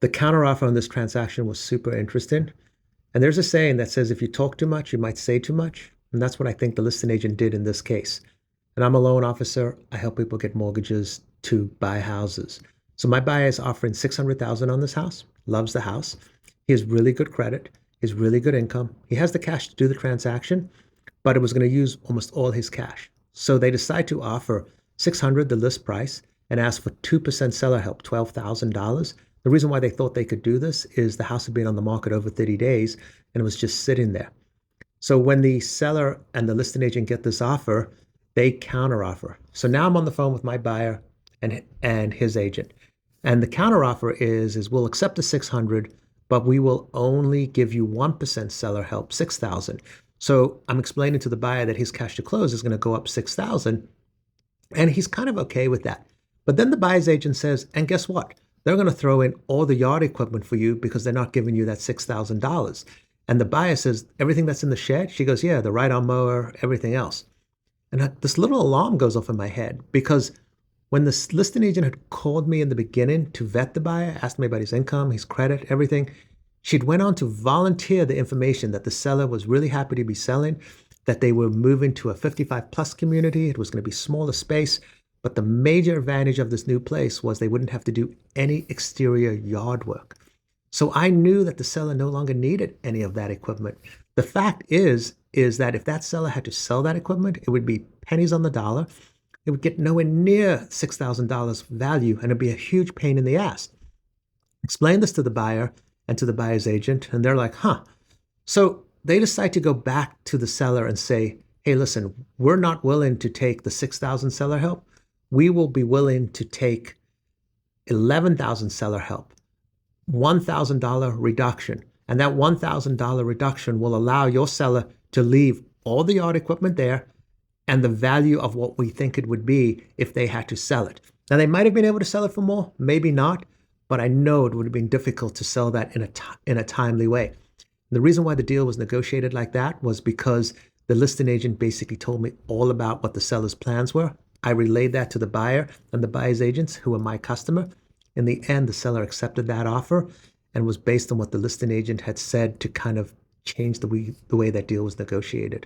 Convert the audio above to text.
The counteroffer on this transaction was super interesting. And there's a saying that says if you talk too much, you might say too much. And that's what I think the listing agent did in this case. And I'm a loan officer. I help people get mortgages to buy houses. So my buyer is offering 600,000 on this house, loves the house. He has really good credit, he has really good income. He has the cash to do the transaction, but it was going to use almost all his cash. So they decide to offer 600, the list price, and ask for 2% seller help, $12,000. The reason why they thought they could do this is the house had been on the market over 30 days and it was just sitting there. So when the seller and the listing agent get this offer, they counteroffer. So now I'm on the phone with my buyer and his agent. And the counteroffer is we'll accept the 600, but we will only give you 1% seller help, 6,000. So I'm explaining to the buyer that his cash to close is going to go up 6,000, and he's kind of okay with that. But then the buyer's agent says, and guess what? They're going to throw in all the yard equipment for you because they're not giving you that $6,000. And the buyer says, everything that's in the shed? She goes, yeah, the ride-on mower, everything else. And this little alarm goes off in my head because when the listing agent had called me in the beginning to vet the buyer, asked me about his income, his credit, everything, she'd went on to volunteer the information that the seller was really happy to be selling, that they were moving to a 55 plus community. It was going to be smaller space. But the major advantage of this new place was they wouldn't have to do any exterior yard work. So I knew that the seller no longer needed any of that equipment. The fact is that if that seller had to sell that equipment, it would be pennies on the dollar. It would get nowhere near $6,000 value, and it'd be a huge pain in the ass. Explain this to the buyer and to the buyer's agent, and they're like, huh. So they decide to go back to the seller and say, hey, listen, we're not willing to take the 6,000 seller help. We will be willing to take 11,000 seller help, $1,000 reduction. And that $1,000 reduction will allow your seller to leave all the yard equipment there and the value of what we think it would be if they had to sell it. Now, they might have been able to sell it for more, maybe not, but I know it would have been difficult to sell that in a timely way. The reason why the deal was negotiated like that was because the listing agent basically told me all about what the seller's plans were. I relayed that to the buyer and the buyer's agents, who were my customer. In the end, the seller accepted that offer and was based on what the listing agent had said to kind of change the way that deal was negotiated.